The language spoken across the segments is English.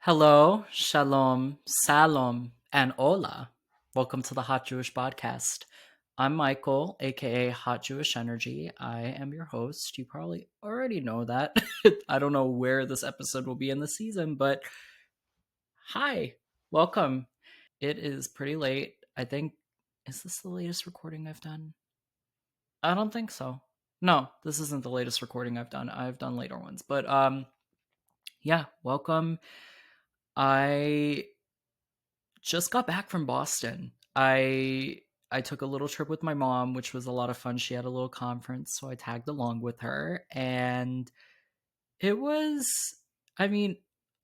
Hello, shalom, salom, and hola. Welcome to the Hot Jewish Podcast. I'm Michael, aka Hot Jewish Energy. I am your host. You probably already know that. I don't know where this episode will be in the season, but hi, welcome. It is pretty late. Is this the latest recording I've done? I don't think so. No, this isn't the latest recording I've done. I've done later ones, but yeah, welcome. I just got back from Boston. I took a little trip with my mom, which was a lot of fun. She had a little conference, so I tagged along with her, and it was I mean,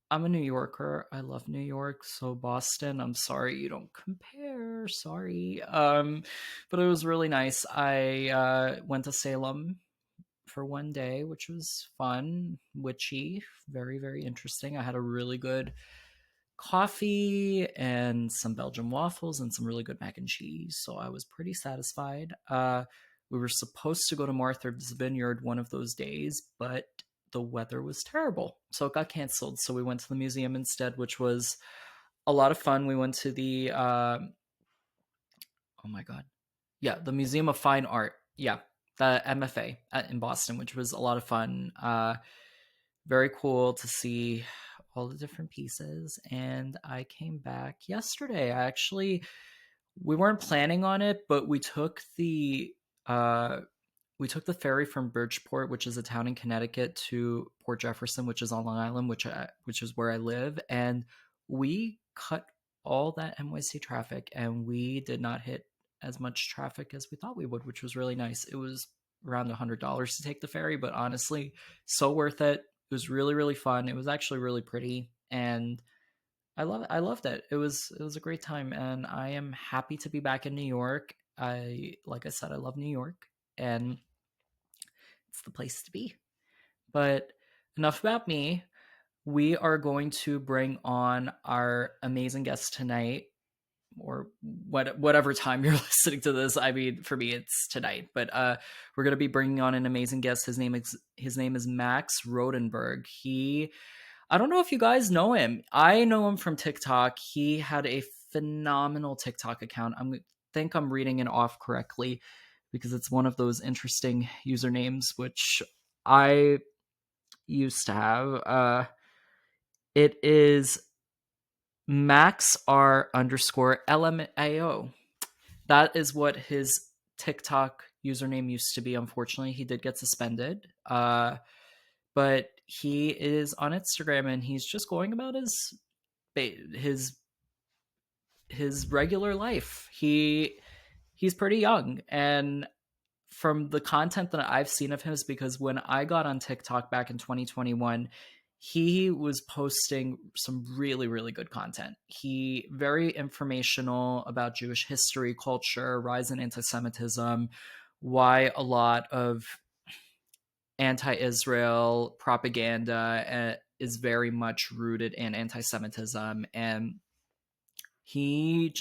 I'm a New Yorker. I love New York, so Boston, I'm sorry you don't compare. Sorry. But it was really nice. I went to Salem for one day, which was fun, witchy, very, very interesting. I had a really good coffee and some Belgian waffles and some really good mac and cheese. So I was pretty satisfied. We were supposed to go to Martha's Vineyard one of those days, but the weather was terrible. So it got canceled. So we went to the museum instead, which was a lot of fun. We went to oh my God. Yeah, the Museum of Fine Art. Yeah, the MFA in Boston, which was a lot of fun. Very cool to see all the different pieces. And I came back yesterday. We weren't planning on it, but we took the ferry from Bridgeport, which is a town in Connecticut, to Port Jefferson, which is on Long Island, which is where I live, and we cut all that NYC traffic, and we did not hit as much traffic as we thought we would, which was really nice. It was around $100 to take the ferry, but honestly, so worth it. It was really, really fun. It was actually really pretty, and I loved it. It was a great time, and I am happy to be back in New York. Like I said, I love New York, and it's the place to be. But enough about me. We are going to bring on our amazing guest tonight, or whatever time you're listening to this. I mean, for me, it's tonight. But we're going to be bringing on an amazing guest. His name is Max Rotenberg. I don't know if you guys know him. I know him from TikTok. He had a phenomenal TikTok account. Think I'm reading it off correctly because it's one of those interesting usernames which I used to have. It is Max R underscore LMAO. That is what his TikTok username used to be. Unfortunately, he did get suspended. But he is on Instagram and he's just going about his regular life. He's pretty young, and from the content that I've seen of his, because when I got on TikTok back in 2021, he was posting some really, really good content. He very informational about Jewish history, culture, rise in antisemitism, why a lot of anti-Israel propaganda is very much rooted in anti-Semitism, and he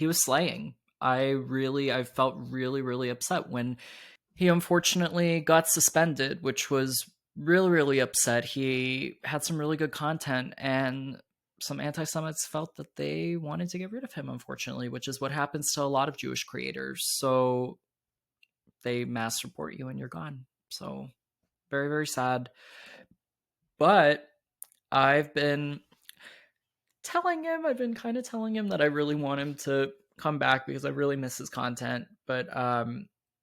was slaying. I felt really, really upset when he unfortunately got suspended, which was really, really upset. He had some really good content, and some anti-Semites felt that they wanted to get rid of him, unfortunately, which is what happens to a lot of Jewish creators. So they mass report you and you're gone. So very, very sad. But I've been I've been kind of telling him that I really want him to come back because I really miss his content. But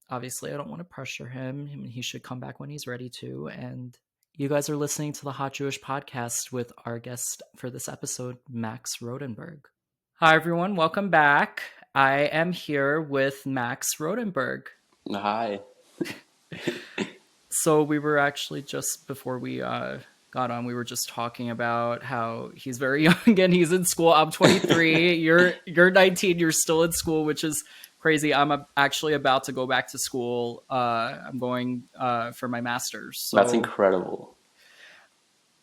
obviously, I don't want to pressure him. He should come back when he's ready to. And you guys are listening to the Hot Jewish Podcast with our guest for this episode, Max Rotenberg. Hi, everyone. Welcome back. I am here with Max Rotenberg. Hi. So we were actually, just before we got on, we were just talking about how he's very young and he's in school. I'm 23. You're 19. You're still in school, which is crazy. I'm actually about to go back to school. I'm going for my master's. So That's incredible.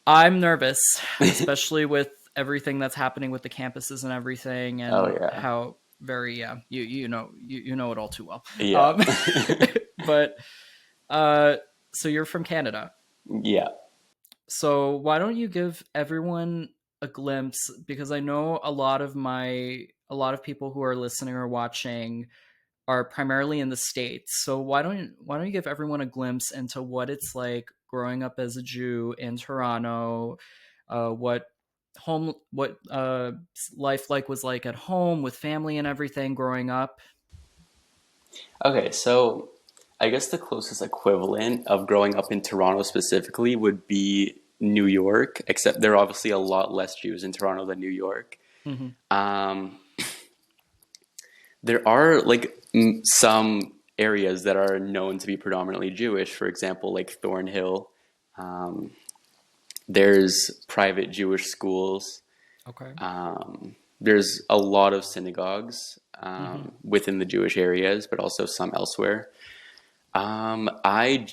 I'm nervous, especially with everything that's happening with the campuses and everything, and Oh, yeah. how very you know it all too well. Yeah. But so you're from Canada. Yeah. So why don't you give everyone a glimpse, because I know a lot of people who are listening or watching are primarily in the States. So why don't you give everyone a glimpse into what it's like growing up as a Jew in Toronto, what life like was like at home with family and everything growing up. Okay, so I guess the closest equivalent of growing up in Toronto specifically would be New York, except there are obviously a lot less Jews in Toronto than New York. Mm-hmm. Um, there are like some areas that are known to be predominantly Jewish, for example, like Thornhill. Um, there's private Jewish schools. Okay. There's a lot of synagogues Mm-hmm. within the Jewish areas, but also some elsewhere. I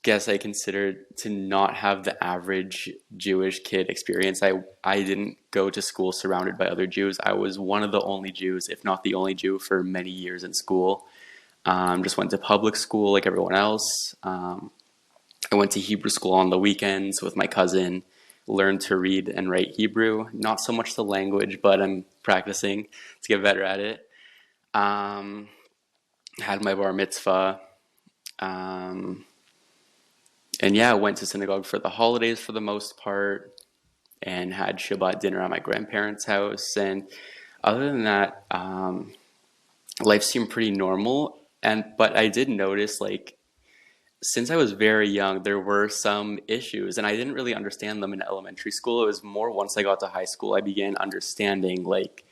guess I consider to not have the average Jewish kid experience. I didn't go to school surrounded by other Jews. I was one of the only Jews, if not the only Jew, for many years in school. Just went to public school like everyone else. I went to Hebrew school on the weekends with my cousin, learned to read and write Hebrew. Not so much the language, but I'm practicing to get better at it. Um, had my bar mitzvah. Um, and yeah, I went to synagogue for the holidays for the most part and had Shabbat dinner at my grandparents' house. And other than that, life seemed pretty normal. But I did notice, like, since I was very young, there were some issues, and I didn't really understand them in elementary school. It was more once I got to high school, I began understanding like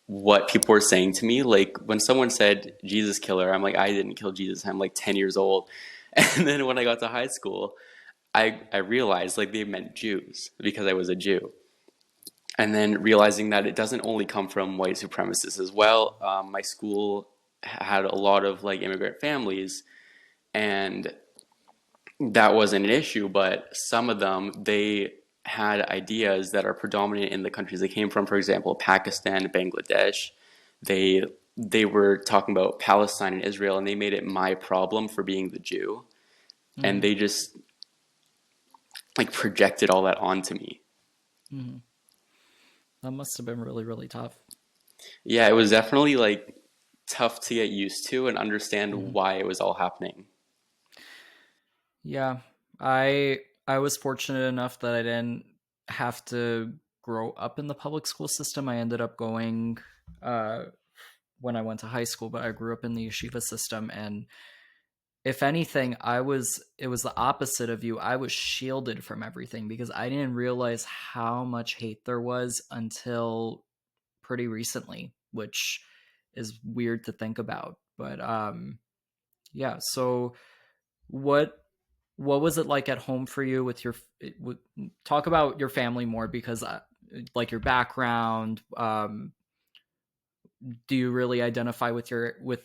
what people were saying to me. Like when someone said Jesus killer, I'm like, I didn't kill Jesus. I'm like 10 years old. And then when I got to high school, I realized like they meant Jews because I was a Jew. And then realizing that it doesn't only come from white supremacists as well. My school had a lot of like immigrant families, and that wasn't an issue, but some of them, they had ideas that are predominant in the countries they came from. For example, Pakistan, Bangladesh. They they were talking about Palestine and Israel, and they made it my problem for being the Jew, and Mm-hmm. they just like projected all that onto me. Mm-hmm. That must have been really, really tough. Yeah, it was definitely like tough to get used to and Mm-hmm. understand why it was all happening. Yeah, I I was fortunate enough that I didn't have to grow up in the public school system. I ended up going uh, when I went to high school, but I grew up in the yeshiva system, and if anything, it was the opposite of you. I was shielded from everything because I didn't realize how much hate there was until pretty recently, which is weird to think about. But yeah, so what what was it like at home for you with your talk about your family more, because like your background, do you really identify with your with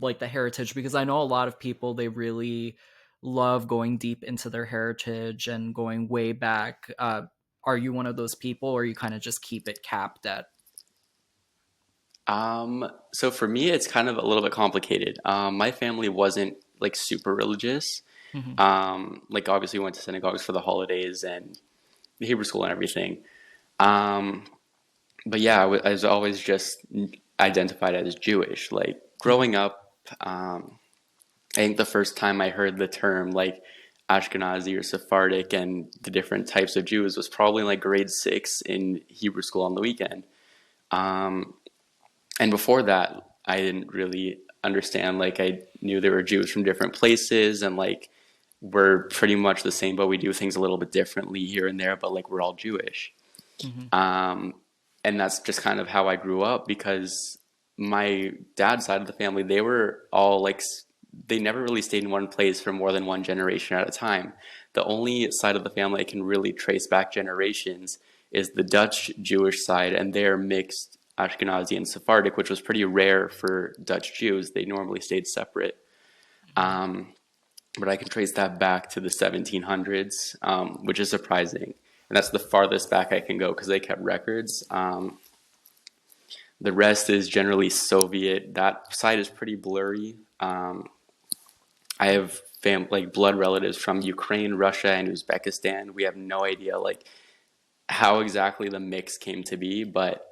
like the heritage, because I know a lot of people, they really love going deep into their heritage and going way back. Are you one of those people, or you kind of just keep it capped at? So for me, it's kind of a little bit complicated. My family wasn't like super religious. Mhm. Like obviously we went to synagogues for the holidays and the Hebrew school and everything. Um, but yeah, I was always just identified as Jewish. Like Mhm. growing up, I think the first time I heard the term like Ashkenazi or Sephardic and the different types of Jews was probably in like grade 6 in Hebrew school on the weekend. Um, and before that, I didn't really understand. Like I knew there were Jews from different places and like we're pretty much the same, but we do things a little bit differently here and there, but like we're all Jewish. Mhm. Um, and that's just kind of how I grew up because my dad's side of the family, they were all like, they never really stayed in one place for more than one generation at a time. The only side of the family I can really trace back generations is the Dutch Jewish side, and they're mixed Ashkenazi and Sephardic, which was pretty rare for Dutch Jews. They normally stayed separate. Um, but I can trace that back to the 1700s, which is surprising. And that's the farthest back I can go because they kept records. The rest is generally Soviet. That side is pretty blurry. I have like blood relatives from Ukraine, Russia, and Uzbekistan. We have no idea like how exactly the mix came to be, but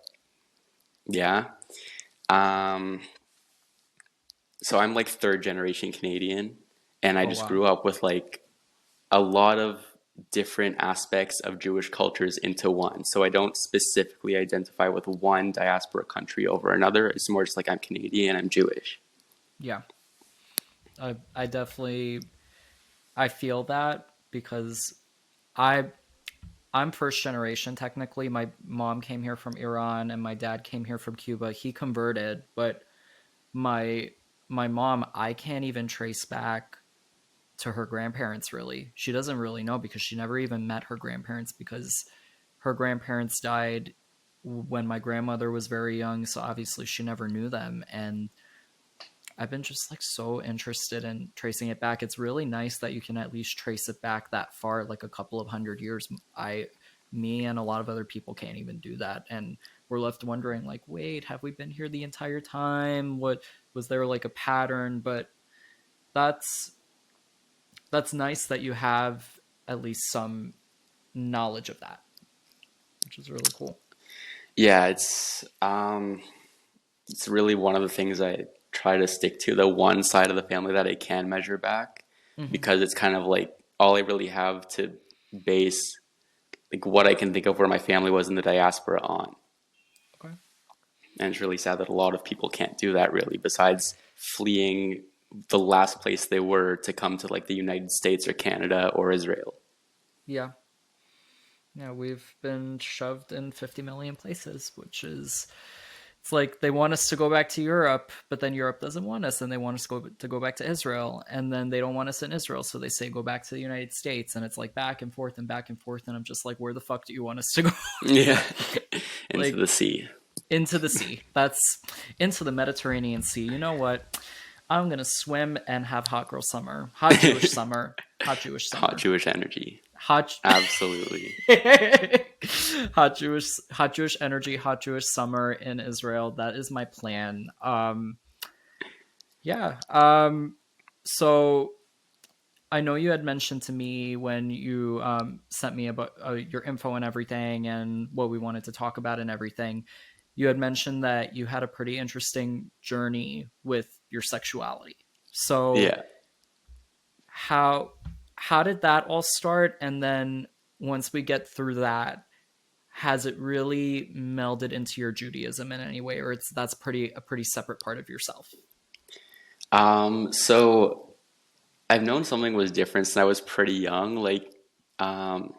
yeah. Um, so I'm like third generation Canadian, and I Oh just wow. grew up with like a lot of different aspects of Jewish cultures into one. So I don't specifically identify with one diaspora country over another. It's more just like I'm Canadian, I'm Jewish. Yeah. I definitely I feel that because I I'm first generation technically. My mom came here from Iran and my dad came here from Cuba. He converted, but my my mom, I can't even trace back to her grandparents really. She doesn't really know because she never even met her grandparents because her grandparents died when my grandmother was very young, so obviously she never knew them. And I've been just like so interested in tracing it back. It's really nice that you can at least trace it back that far, like a couple of 100 years. Me and a lot of other people can't even do that. And we're left wondering, like, wait, have we been here the entire time? What was there like a pattern? But that's that's nice that you have at least some knowledge of that, which is really cool. Yeah, it's really one of the things I try to stick to, the one side of the family that I can measure back, Mm-hmm. because it's kind of like all I really have to base like what I can think of where my family was in the diaspora on. Okay. And it's really sad that a lot of people can't do that really, besides fleeing the last place they were to come to like the United States or Canada or Israel. Yeah. Yeah, we've been shoved in 50 million places, which is it's like they want us to go back to Europe, but then Europe doesn't want us, and they want us to go back to Israel, and then they don't want us in Israel, so they say go back to the United States, and it's like back and forth and back and forth, and I'm just like, where the fuck do you want us to go? Yeah, into Like the sea. into the sea. That's into the Mediterranean Sea. You know what? I'm gonna swim and have hot girl summer, hot Jewish summer, hot Jewish Hot summer, Jewish energy. hot. Absolutely. Hot Jewish energy, hot Jewish summer in Israel. That is my plan. Yeah. So I know you had mentioned to me when you sent me about your info and everything and what we wanted to talk about and everything. You had mentioned that you had a pretty interesting journey with your sexuality. So Yeah. how how did that all start? And then once we get through that, has it really melded into your Judaism in any way, or it's that's pretty a pretty separate part of yourself? So I've known something was different since I was pretty young. Like, um,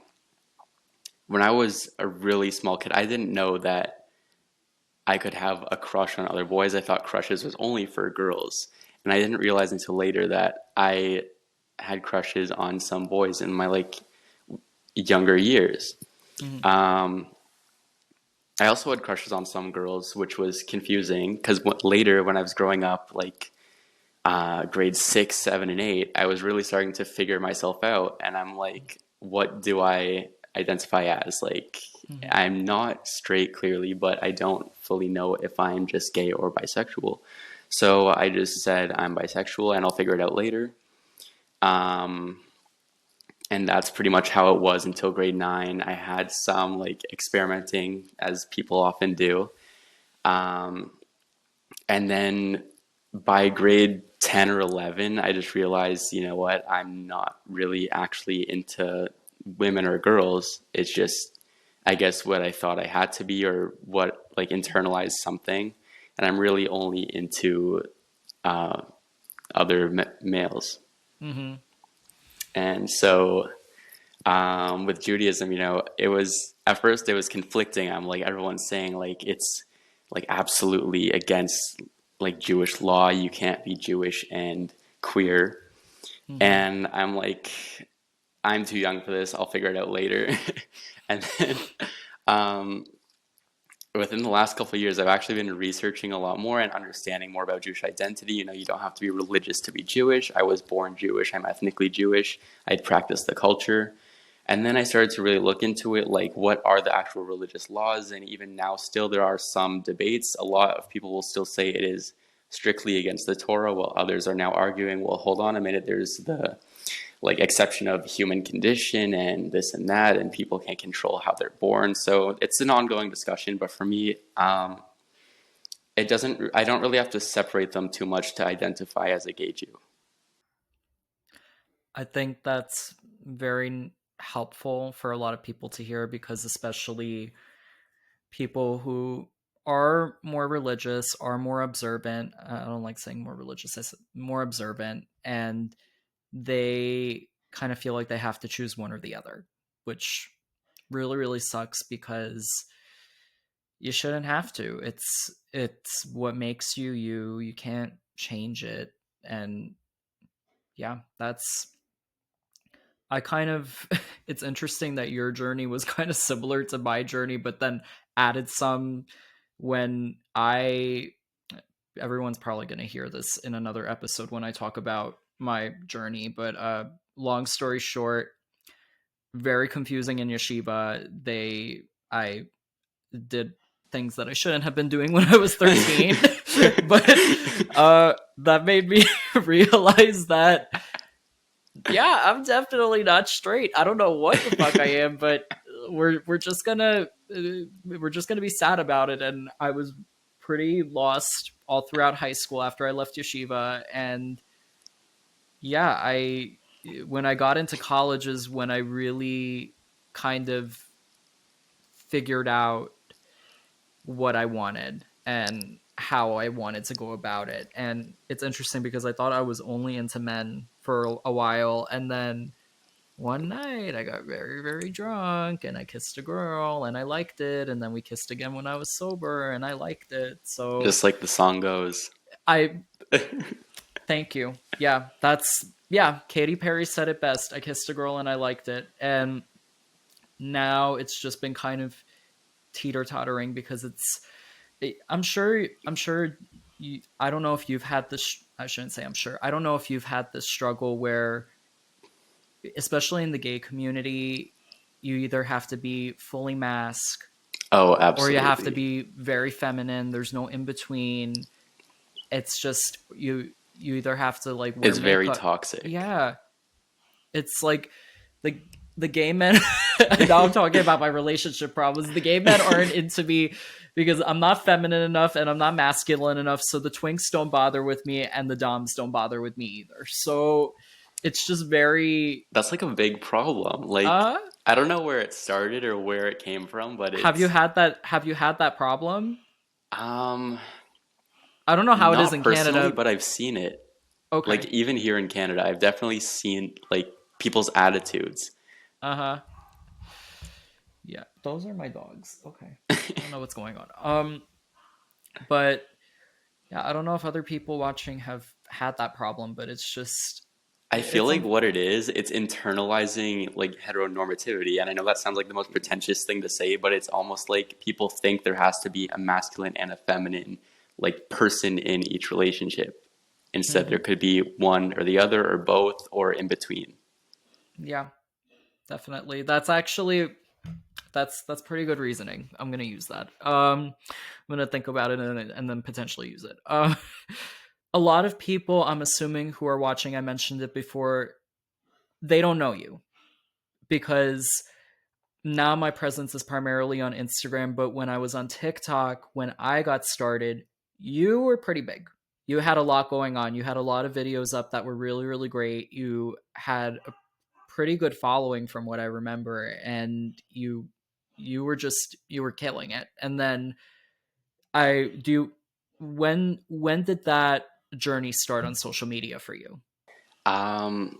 when I was a really small kid, I didn't know that I could have a crush on other boys. I thought crushes was only for girls. And I didn't realize until later that I had crushes on some boys in my like younger years. Mm-hmm. Um, I also had crushes on some girls, which was confusing because later when I was growing up, like grades 6, 7, and 8, I was really starting to figure myself out. And I'm like, what do I identify as? Like, Mm-hmm. I'm not straight clearly, but I don't fully know if I'm just gay or bisexual. So I just said I'm bisexual and I'll figure it out later. Um, and that's pretty much how it was until grade 9. I had some like experimenting, as people often do. Um, and then by grade 10 or 11, I just realized, you know what, I'm not really actually into women or girls. It's just, I guess, what I thought I had to be, or what, like, internalized something. And I'm really only into uh, other males. Mm-hmm. And so with Judaism, it was, at first, it was conflicting. I'm like, everyone's saying, like, it's like absolutely against like Jewish law. You can't be Jewish and queer. Mm-hmm. And I'm like, I'm too young for this. I'll figure it out later. And then um, within the last couple of years, I've actually been researching a lot more and understanding more about Jewish identity. You don't have to be religious to be Jewish. I was born Jewish. I'm ethnically Jewish. I'd practiced the culture. And then I started to really look into it, like what are the actual religious laws? And even now, still, there are some debates. A lot of people will still say it is strictly against the Torah, while others are now arguing, well, hold on a minute, there's the like exception of human condition and this and that, and people can't control how they're born. So it's an ongoing discussion. But for me, it doesn't. I don't really have to separate them too much to identify as a gay Jew. I think that's very helpful for a lot of people to hear, because especially people who are more religious, are more observant. I don't like saying more religious, I said more observant, and they kind of feel like they have to choose one or the other, which really, really sucks, because you shouldn't have to. It's what makes you you. You can't change it. And yeah, that's I kind of it's interesting that your journey was kind of similar to my journey, but then added some when I everyone's probably going to hear this in another episode when I talk about my journey, but long story short, very confusing in yeshiva. I did things that I shouldn't have been doing when I was 13. But that made me realize that yeah, I'm definitely not straight. I don't know what the fuck I am, but we're just gonna be sad about it. And I was pretty lost all throughout high school after I left yeshiva, and yeah, I when I got into college is when I really kind of figured out what I wanted and how I wanted to go about it. And it's interesting because I thought I was only into men for a while, and then one night I got very, very drunk and I kissed a girl and I liked it, and then we kissed again when I was sober and I liked it. So Just like the song goes. I thank you. Yeah, Katy Perry said it best. I kissed a girl and I liked it. And now it's just been kind of teeter-tottering, because I'm sure I don't know if you've had this. I shouldn't say I'm sure. I don't know if you've had this struggle where, especially in the gay community, you either have to be fully masked Oh, or you have to absolutely. be very feminine. There's no in between. It's just you either have to like wear It's very makeup. toxic. Yeah, it's like the the gay men. Now I'm talking about my relationship problems. The gay men aren't into me because I'm not feminine enough and I'm not masculine enough. So the twinks don't bother with me and the doms don't bother with me either. So it's just very. That's like a big problem. Like, Uh, I don't know where it started or where it came from, but it's have you had that problem? um I don't know how it is not in personally, Canada. but I've seen it. Like Okay. even here in Canada, I've definitely seen like people's attitudes. Uh huh. Yeah, those are my dogs. Okay. I don't know what's going on. But yeah, I don't know if other people watching have had that problem, but it's just I feel it's like what it is, it's internalizing like heteronormativity. And I know that sounds like the most mm-hmm. pretentious thing to say, but it's almost like people think there has to be a masculine and a feminine like person in each relationship. Instead, there could be one or the other or both or in between. Yeah, definitely. That's pretty good reasoning. I'm gonna use that. I'm gonna think about it and then potentially use it. A lot of people, I'm assuming, who are watching, I mentioned it before, they don't know you, because now my presence is primarily on Instagram. But when I was on TikTok, when I got started, you were pretty big. You had a lot going on. You had a lot of videos up that were really, really great. You had a pretty good following from what I remember, and you were killing it. And then I do when did that journey start on social media for you? Um,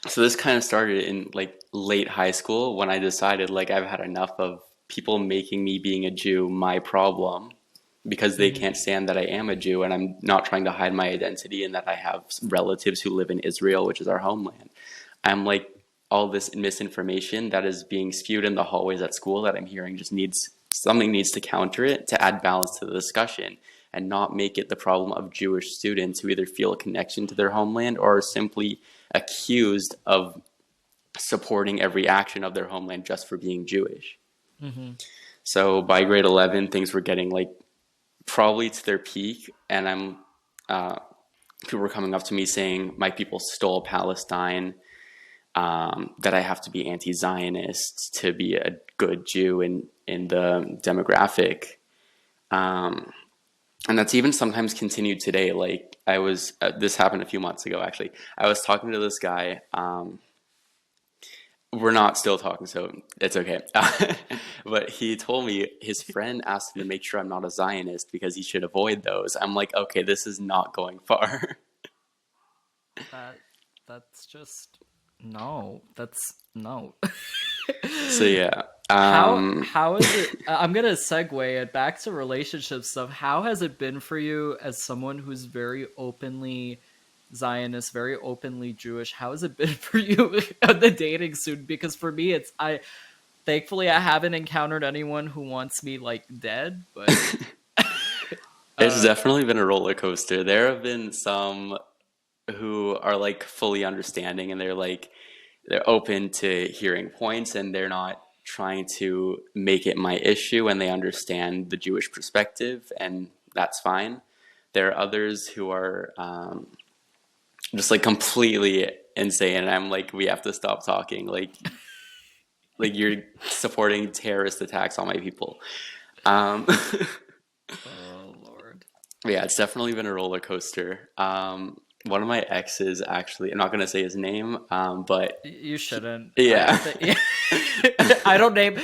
so this kind of started in like late high school when I decided like I've had enough of people making me being a Jew my problem because they Mm-hmm. can't stand that I am a Jew and I'm not trying to hide my identity and that I have relatives who live in Israel, which is our homeland. I'm like all this misinformation that is being spewed in the hallways at school that I'm hearing just needs something needs to counter it to add balance to the discussion and not make it the problem of Jewish students who either feel a connection to their homeland or are simply accused of supporting every action of their homeland just for being Jewish. Mm-hmm. So by grade 11, things were getting like probably to their peak, and I'm people were coming up to me saying my people stole Palestine, that I have to be anti-Zionist to be a good Jew in the demographic. And that's even sometimes continued today. Like this happened a few months ago, actually. I was talking to this guy. We're not still talking, so it's okay. But he told me his friend asked him to make sure I'm not a Zionist because he should avoid those. I'm like, okay, this is not going far. That that's just no. That's no. So yeah. How is it? I'm gonna segue it back to relationship stuff. How has it been for you as someone who's very openly Zionist, very openly Jewish? How has it been for you on the dating scene? Because for me, it's I thankfully I haven't encountered anyone who wants me like dead, but It's uh, definitely been a roller coaster. There have been some who are like fully understanding and they're open to hearing points and they're not trying to make it my issue and they understand the Jewish perspective and that's fine. There are others who are just like completely insane and I'm like, we have to stop talking. Like you're supporting terrorist attacks on my people. Um, oh Lord, Yeah, it's definitely been a roller coaster. One of my exes, actually, I'm not gonna say his name, but you shouldn't. I yeah, think I don't name.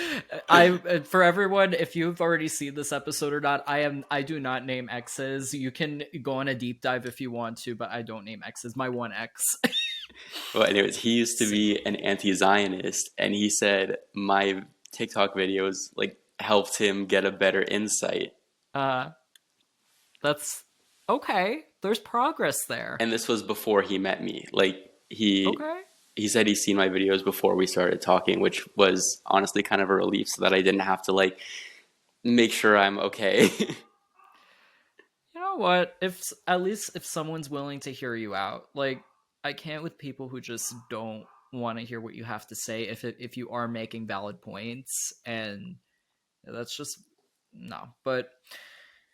I for everyone, if you've already seen this episode or not, I do not name exes. You can go on a deep dive if you want to, but I don't name exes. My one ex. well, anyways, he used to be an anti-Zionist, and he said my TikTok videos like helped him get a better insight. uh, that's okay. There's progress there. And this was before he met me. Like Okay. he said he's seen my videos before we started talking, which was honestly kind of a relief, so that I didn't have to like make sure I'm okay. You know what? If at least if someone's willing to hear you out, like I can't with people who just don't want to hear what you have to say if you are making valid points, and that's just no. But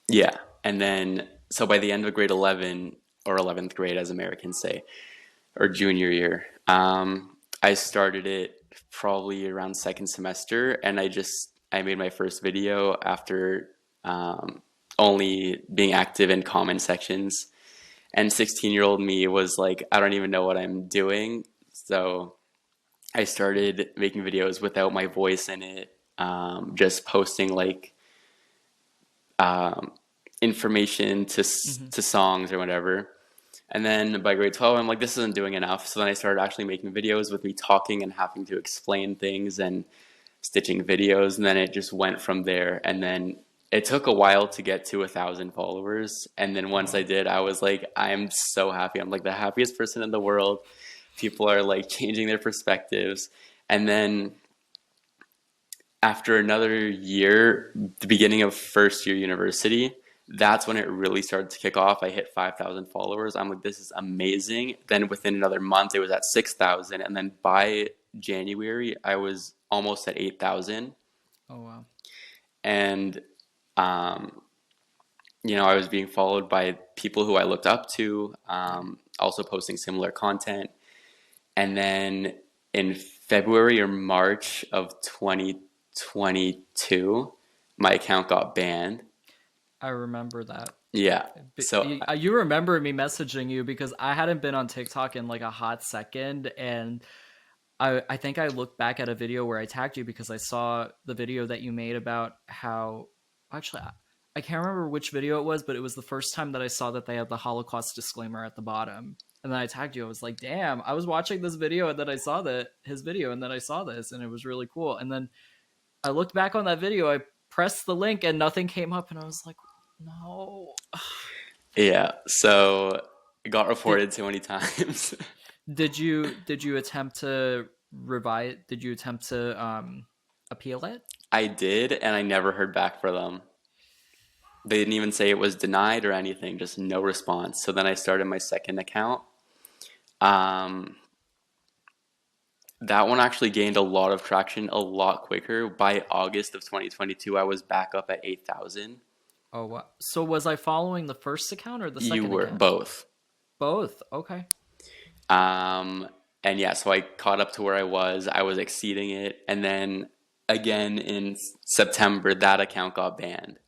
Yeah. And then, so by the end of grade 11, or 11th grade, as Americans say, or junior year, I started it probably around second semester. And I made my first video after only being active in comment sections. And 16-year-old me was like, I don't even know what I'm doing. So I started making videos without my voice in it, just posting like um, information mhm. to songs or whatever. And then by grade 12, I'm like, this isn't doing enough. So then I started actually making videos with me talking and having to explain things and stitching videos. And then it just went from there. And then it took a while to get to 1,000 followers. And then Oh once I wow. did, I was like, I'm so happy. I'm like the happiest person in the world. People are like changing their perspectives. And then after another year, the beginning of first year university, that's when it really started to kick off. I hit 5,000 followers. I'm like, this is amazing. Then within another month, it was at 6,000. And then by January, I was almost at 8,000. Oh wow. And, um, I was being followed by people who I looked up to, also posting similar content. And then in February or March of 2022, my account got banned. I remember that. Yeah. So, You remember me messaging you because I hadn't been on TikTok in like a hot second, and I think I looked back at a video where I tagged you because I saw the video that you made about how actually I can't remember which video it was, but it was the first time that I saw that they had the Holocaust disclaimer at the bottom. And then I tagged you. I was like, "Damn, I was watching this video and then I saw that his video and then I saw this and it was really cool." And then I looked back on that video, I pressed the link and nothing came up and I was like, "No." yeah. So it got Did reported so many times. did you attempt to revise? Did you attempt to appeal it? I did, and I never heard back from them. They didn't even say it was denied or anything, just no response. So then I started my second account. Um, that one actually gained a lot of traction a lot quicker. By August of 2022, I was back up at 8,000. Oh, wow. So was I following the first account or the You second were account? both. Both. Okay. Um, and yeah, so I caught up to where I was. I was exceeding it. And then again in September, that account got banned.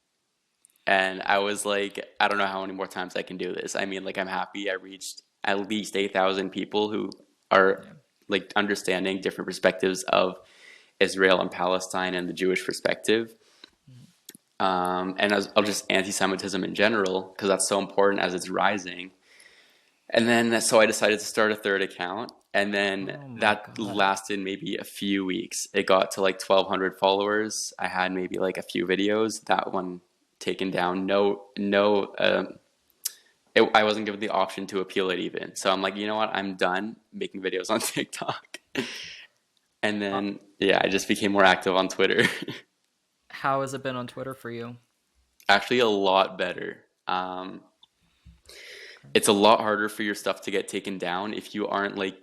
And I was like, I don't know how many more times I can do this. I mean, like, I'm happy I reached at least 8,000 people who are Yeah. like understanding different perspectives of Israel and Palestine and the Jewish perspective. Mhm. And I'll just anti-Semitism in general, because that's so important as it's rising. And then, so I decided to start a third account. And then Oh my that God. lasted maybe a few weeks. It got to like 1,200 followers. I had maybe like a few videos. That one taken down. I wasn't given the option to appeal it even. So I'm like, you know what? I'm done making videos on TikTok. And Uh, then, yeah, I just became more active on Twitter. how has it been on Twitter for you? Actually, a lot better. Okay. It's a lot harder for your stuff to get taken down if you aren't like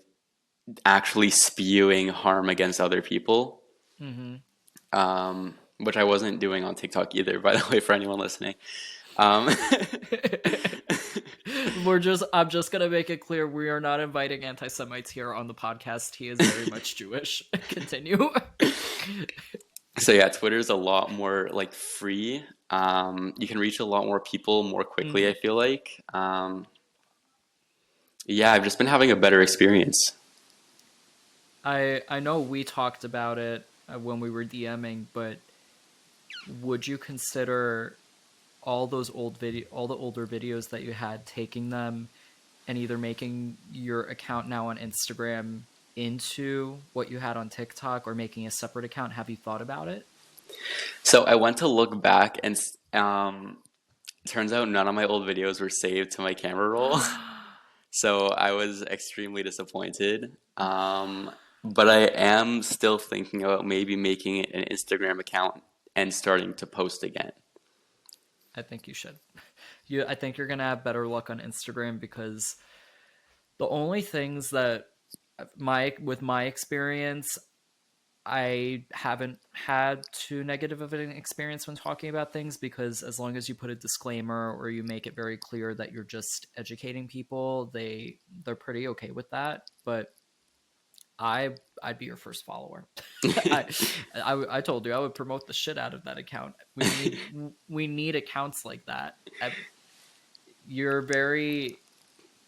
actually spewing harm against other people, Mm-hmm. which I wasn't doing on TikTok either, by the way, for anyone listening. Um, I'm just gonna make it clear we are not inviting anti-Semites here on the podcast. He is very much Jewish. Continue. so yeah, Twitter's a lot more like free. You can reach a lot more people more quickly, I Mm. feel like. Yeah, I've just been having a better experience. I know we talked about it when we were DMing, but would you consider all the older videos that you had, taking them and either making your account now on Instagram into what you had on TikTok or making a separate account? Have you thought about it? So I went to look back and turns out none of my old videos were saved to my camera roll. So I was extremely disappointed. But I am still thinking about maybe making an Instagram account and starting to post again. I think you should. I think you're gonna have better luck on Instagram because the only things that my experience, I haven't had too negative of an experience when talking about things, because as long as you put a disclaimer or you make it very clear that you're just educating people, they're pretty okay with that. But I'd be your first follower. I, I told you I would promote the shit out of that account. We need accounts like that. You're very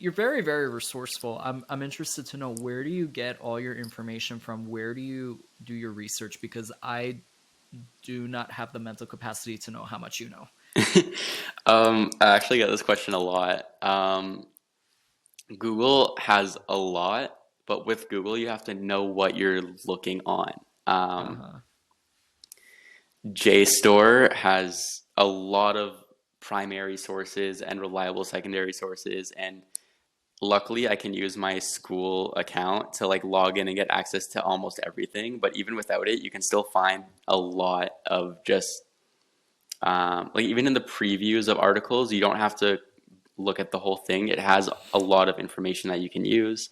very resourceful. I'm interested to know, where do you get all your information from? Where do you do your research? Because I do not have the mental capacity to know how much you know. I actually get this question a lot. Google has a lot, but with Google, you have to know what you're looking on. Uh Um, huh. JSTOR has a lot of primary sources and reliable secondary sources, and luckily I can use my school account to like log in and get access to almost everything. But even without it, you can still find a lot of just like even in the previews of articles, you don't have to look at the whole thing. It has a lot of information that you can use.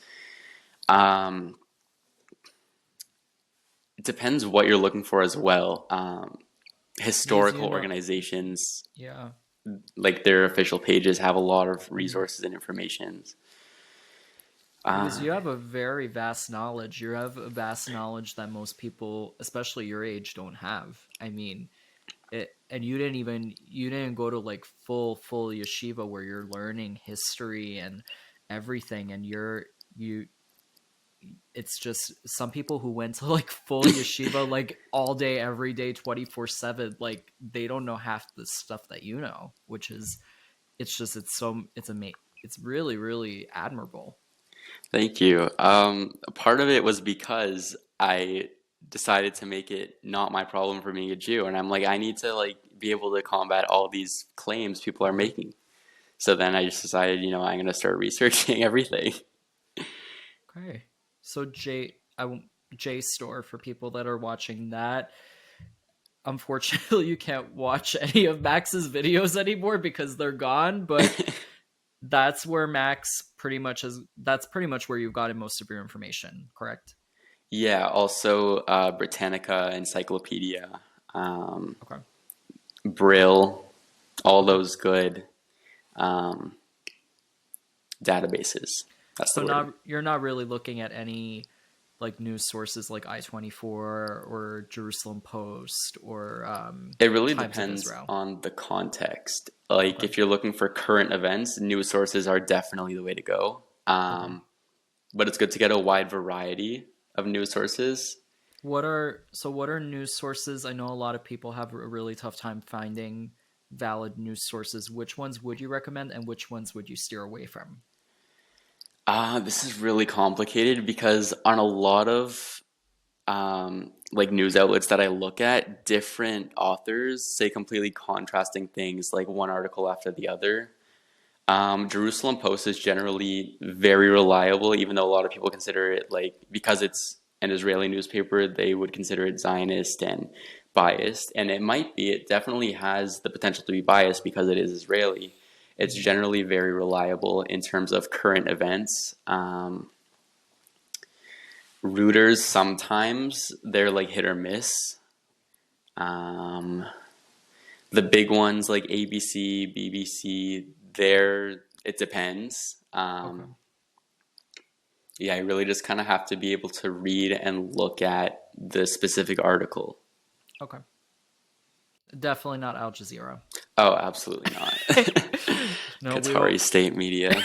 Um, it depends what you're looking for as well. Because Historical organizations, yeah. like their official pages, have a lot of Mm. resources and information. Because Uh, you have a very vast knowledge. You have a vast knowledge that most people, especially your age, don't have. I mean, and you didn't go to like full yeshiva where you're learning history and everything, and you it's just some people who went to like full yeshiva like all day every day 24/7, like they don't know half the stuff that you know, which is it's really admirable. Thank you. Part of it was because I decided to make it not my problem for being a Jew, and I'm like, I need to like be able to combat all these claims people are Uh-huh. making. So then I just decided, I'm going to start researching everything. Okay. So JSTOR, for people that are watching that, unfortunately you can't watch any of Max's videos anymore because they're gone, but that's pretty much where you've gotten most of your information, correct? Yeah, also Britannica, Encyclopedia, um, Okay. Brill, all Okay. those good um, databases. That's the So word. not you're not really looking at any like news sources like I-24 or Jerusalem Post or It really Times of depends Israel. on the context. Like Okay. if you're looking for current events, news sources are definitely the way to go. Okay. But it's good to get a wide variety of news sources. What are news sources? I know a lot of people have a really tough time finding valid news sources. Which ones would you recommend and which ones would you steer away from? This is really complicated because on a lot of like news outlets that I look at, different authors say completely contrasting things, like one article after the other. Jerusalem Post is generally very reliable, even though a lot of people consider it like because it's an Israeli newspaper, they would consider it Zionist and biased. And it might be, it definitely has the potential to be biased because it is Israeli. It's Mm-hmm. generally very reliable in terms of current events. Reuters sometimes they're like hit or miss. Um, the big ones like ABC, BBC, there it depends. Okay. Yeah, I really just kind of have to be able to read and look at the specific article. Okay. Definitely not Al Jazeera. Oh, absolutely not. No, we Qatari don't. state media.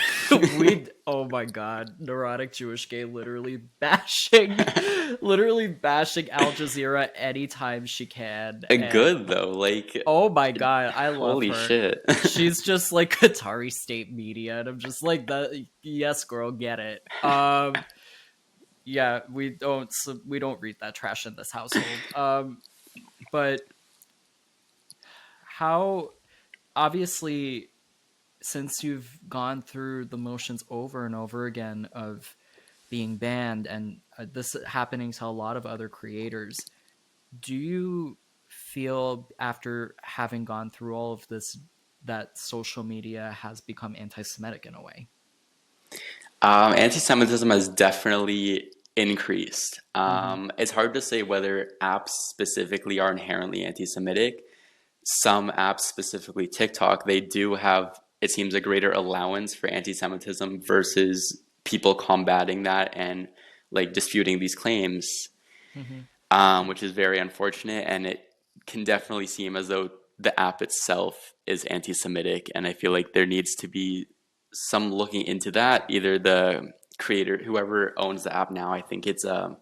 We oh my god, neurotic Jewish gay literally bashing Al Jazeera anytime she can, and Good though, like, oh my god, I love holy her. shit. She's just like Qatari state media, and I'm just like that. Yes, girl, get it. Yeah, we don't read that trash in this household. But how obviously since you've gone through the motions over and over again of being banned and this happening to a lot of other creators, do you feel after having gone through all of this that social media has become anti-Semitic in a way? Anti-Semitism has definitely increased. Mm-hmm. It's hard to say whether apps specifically are inherently anti-Semitic. Some apps, specifically TikTok, they do have, it seems, a greater allowance for anti-Semitism versus people combating that and like disputing these claims, Mm-hmm. which is very unfortunate. And it can definitely seem as though the app itself is anti-Semitic. And I feel like there needs to be some looking into that. Either the creator, whoever owns the app now, I think it's a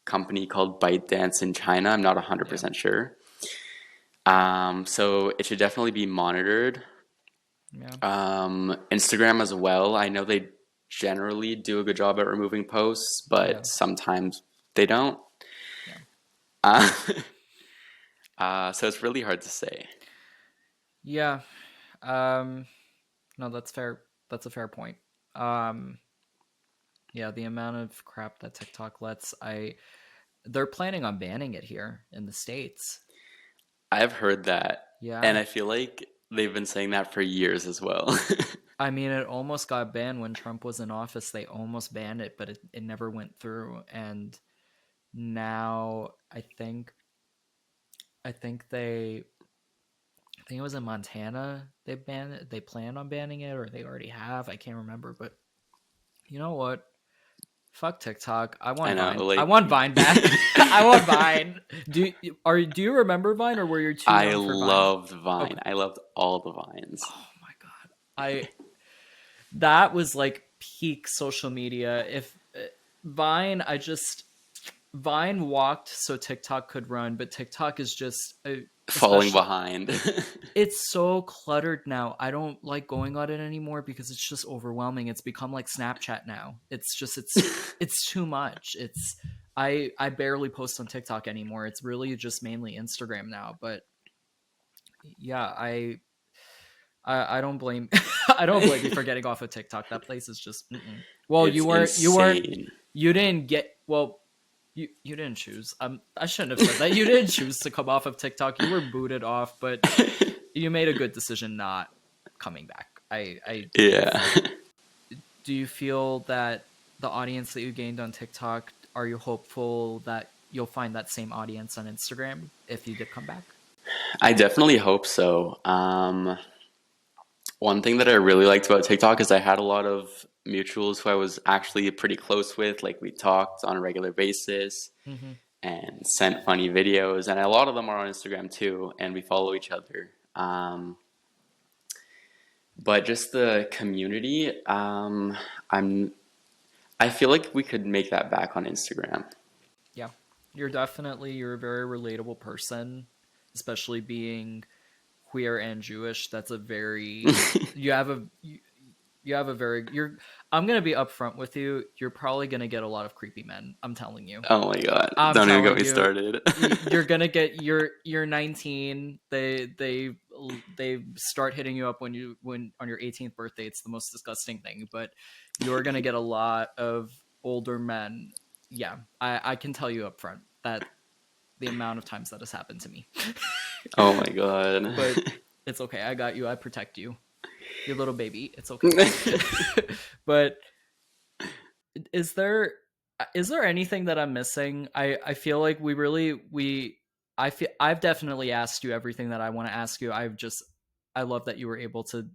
company called ByteDance in China. I'm not Yeah. 100% sure. So it should definitely be monitored. Yeah. Instagram as well. I know they generally do a good job at removing posts, Yeah. but sometimes they don't. Yeah. Uh, so it's really hard to say. Yeah. Um no, that's fair. That's a fair point. Um yeah, the amount of crap that TikTok lets, I they're planning on banning it here in the States. I've heard that, and Yeah. I feel like they've been saying that for years as well. I mean, it almost got banned when Trump was in office. They almost banned it, but it never went through. And now I think I think it was in Montana they banned it. They plan on banning it, or they already have. I can't remember. But you know what? Fuck TikTok. I I want know, Vine. I like want Vine back. I want Vine. Do you remember Vine, or were you too I young for Vine? loved Vine. Okay. I loved all the Vines. Oh my god. I that was like peak social media. If Vine, I just Vine walked so TikTok could run, but TikTok is just Falling especially behind. it's so cluttered now. I don't like going on it anymore because it's just overwhelming. It's become like Snapchat now. It's too much. It's I barely post on TikTok anymore. It's really just mainly Instagram now. But yeah, I don't blame I don't blame you for getting off of TikTok. That place is just well, It's you weren't insane. you didn't get well you didn't choose. I shouldn't have said that. You didn't choose to come off of TikTok. You were booted off, but you made a good decision not coming back. I Yeah. do you feel that the audience that you gained on TikTok, are you hopeful that you'll find that same audience on Instagram if you did come back? I definitely hope so. One thing that I really liked about TikTok is I had a lot of mutuals who I was actually pretty close with. Like we talked on a regular basis Mm-hmm. and sent funny videos, and a lot of them are on Instagram too, and we follow each other. But just the community, I'm I feel like we could make that back on Instagram. Yeah, you're a very relatable person, especially being queer and Jewish. That's a very you have a you have a very you're I'm gonna be upfront with you. You're probably gonna get a lot of creepy men. I'm telling you. Oh my God, I'm don't even get telling me you. started. You're gonna get you're 19. They start hitting you up when on your 18th birthday. It's the most disgusting thing, but you're gonna get a lot of older men. Yeah, I can tell you up front that the amount of times that has happened to me. Oh my God. But it's okay. I got you. I protect you. Your little baby. It's okay. But is there is there anything that I'm missing? I feel like we I've definitely asked you everything that I want to ask you. I love that you were able to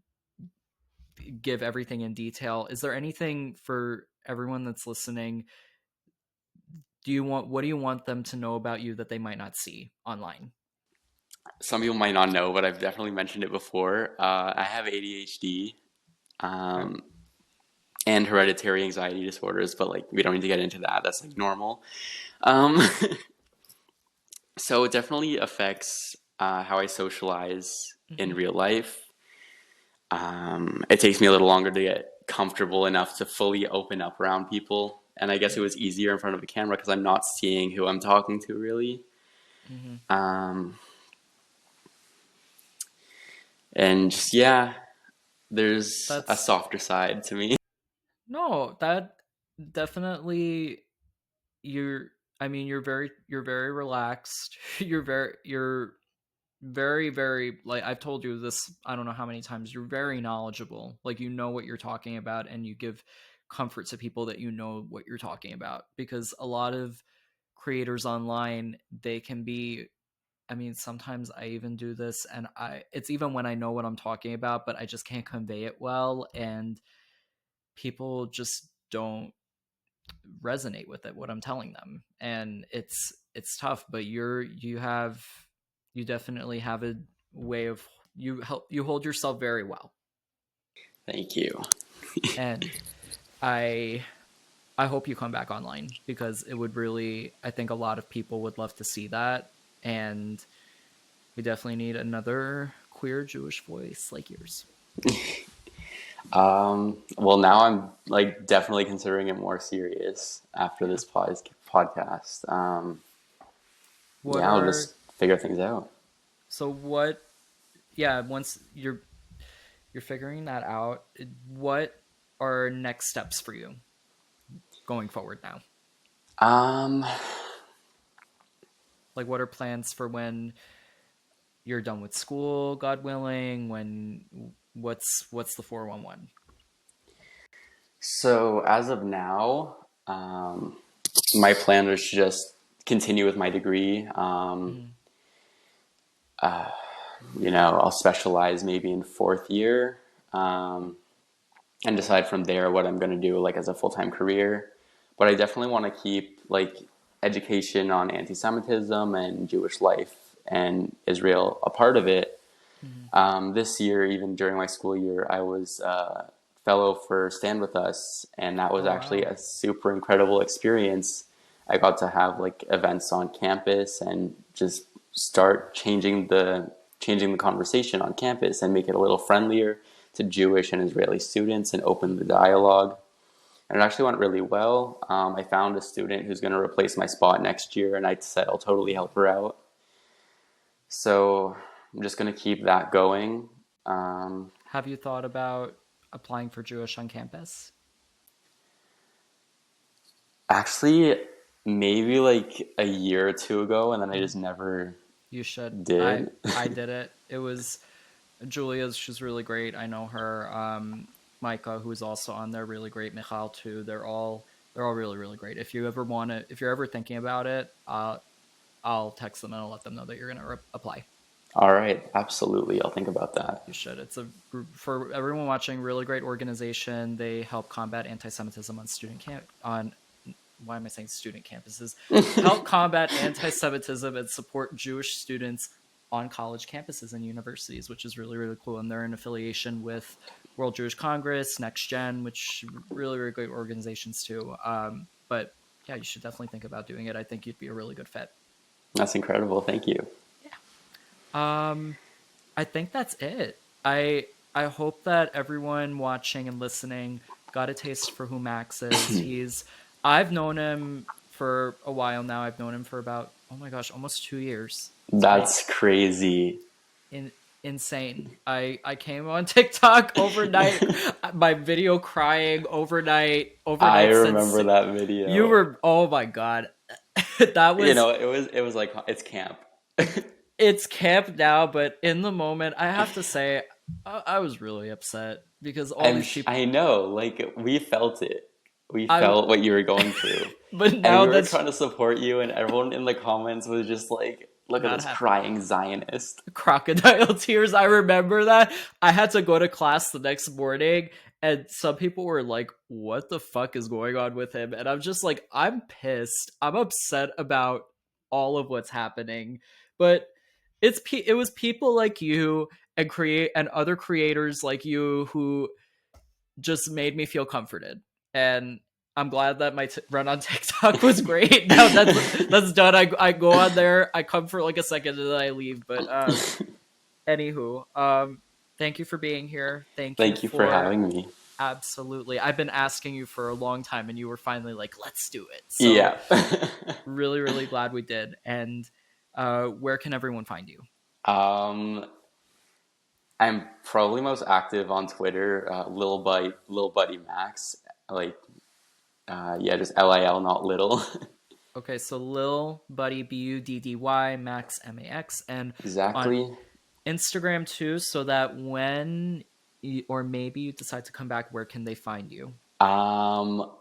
give everything in detail. Is there anything for everyone that's listening? What do you want them to know about you that they might not see online? Some people might not know, but I've definitely mentioned it before. I have ADHD. Okay. Um, and hereditary anxiety disorders, but like we don't need to get into that. That's like normal. Um, so it definitely affects how I socialize in Mm-hmm. real life. It takes me a little longer to get comfortable enough to fully open up around people. And I guess it was easier in front of a camera because I'm not seeing who I'm talking to really. Mm-hmm. Um, and just, yeah, there's a That's softer side to me. no, that definitely you're I mean you're very relaxed. You're very like I've told you this I don't know how many times. You're very knowledgeable. Like you know what you're talking about and you give comfort to people that you know what you're talking about because a lot of creators online they can be I mean sometimes I even do this and I it's even when I know what I'm talking about but I just can't convey it well and people just don't resonate with it what I'm telling them and it's tough but you definitely have a way of you hold yourself very well Thank you. and I I hope you come back online because it would really I think a lot of people would love to see that and we definitely need another queer Jewish voice like yours. Well, now I'm like definitely considering it more serious after Yeah. this podcast. What Yeah, I'll are just figure things out. so what yeah once you're figuring that out what are next steps for you going forward now? Um, Like, what are plans for when you're done with school, God willing? What's the 411? so as of now, my plan is to just continue with my degree. Mm-hmm. I'll specialize maybe in fourth year, um, and decide from there what I'm going to do, like as a full time career. But I definitely want to keep like education on anti-Semitism and Jewish life and Israel a part of it. Mm-hmm. This year, even during my school year, I was fellow for Stand With Us, and that was Oh actually wow. a super incredible experience. I got to have like events on campus and just start changing the conversation on campus and make it a little friendlier to Jewish and Israeli students and open the dialogue. And it actually went really well. I found a student who's going to replace my spot next year, and I said I'll totally help her out. So I'm just going to keep that going. Um, Have you thought about applying for Jewish on campus? Actually, maybe like a year or two ago, and then I Mm-hmm. just never You should. did. I did it. It was Julia's. She's really great. I know her. Micah, who's also on there, really great. Michal too. They're all really great. If you're ever thinking about it, I'll text them and I'll let them know that you're gonna apply. All right, absolutely. I'll think about that. You should. It's a, for everyone watching, really great organization. They help combat anti-Semitism on student camp on why am I saying student campuses? Help combat anti-Semitism and support Jewish students on college campuses and universities, which is really, really cool. And they're in affiliation with World Jewish Congress, Next Gen, which really, really great organizations too. But yeah, you should definitely think about doing it. I think you'd be a really good fit. That's incredible. Thank you. I think that's it. I hope that everyone watching and listening got a taste for who Max is. I've known him for a while now. I've known him for about, oh my gosh, almost 2 years. Like That's crazy. in insane. I came on TikTok overnight, my video crying overnight I since remember that video. you were, oh my god. That was, it was like it's camp. it's camp now, but in the moment, I have to say, I was really upset because all these people. I know, like we felt it. We I, felt what you were going through. but And now we were that's trying to support you, and everyone in the comments was just like, look at not this happening. crying Zionist. Crocodile tears. I remember that. I had to go to class the next morning, and some people were like, "What the fuck is going on with him?" And I'm just like, I'm pissed. I'm upset about all of what's happening, but it was people like you and other creators like you who just made me feel comforted. And I'm glad that my run on TikTok was great. Now that's done. I go on there, I come for like a second, and then I leave. But anywho, thank you for being here. Thank you Thank you for for having me. absolutely. I've been asking you for a long time, and you were finally like, "Let's do it." So Yeah. really, really glad we did. And where can everyone find you? um, I'm probably most active on Twitter, Lil Buddy Max. Like, yeah, just LIL, not little. Okay, so Lil Buddy Buddy Max Max, and on Exactly. Instagram too, so that when or maybe you decide to come back, where can they find you? Um,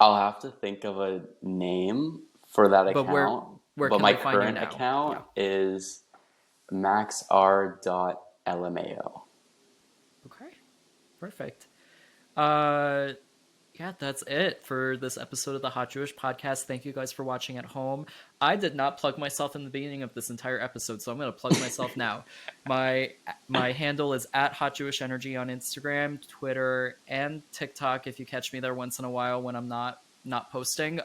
I'll have to think of a name for that But account, where but can my they find you current now? account Yeah. is maxr.lmao. Okay. Perfect. Uh yeah, that's it for this episode of the Hot Jewish Podcast. Thank you guys for watching at home. I did not plug myself in the beginning of this entire episode, so I'm going to plug myself now. My handle is at Hot Jewish Energy on Instagram, Twitter, and TikTok. If you catch me there once in a while when I'm not posting,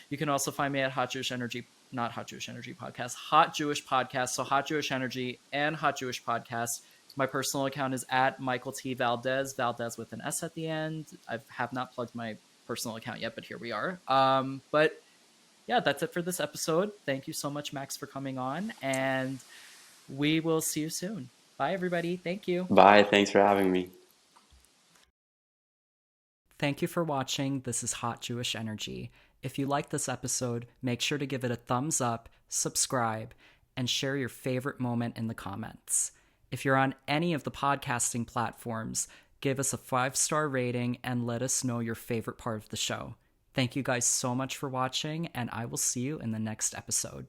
you can also find me at Hot Jewish Energy, not Hot Jewish Energy Podcast, Hot Jewish Podcast. So Hot Jewish Energy and Hot Jewish Podcast. My personal account is at Michael T. Valdes, Valdes with an S at the end. I have not plugged my personal account yet, but here we are. But yeah, that's it for this episode. Thank you so much, Max, for coming on, and we will see you soon. Bye, everybody. Thank you. Bye. Thanks for having me. Thank you for watching. This is Hot Jewish Energy. If you like this episode, make sure to give it a thumbs up, subscribe, and share your favorite moment in the comments. If you're on any of the podcasting platforms, give us a 5-star rating and let us know your favorite part of the show. Thank you guys so much for watching, and I will see you in the next episode.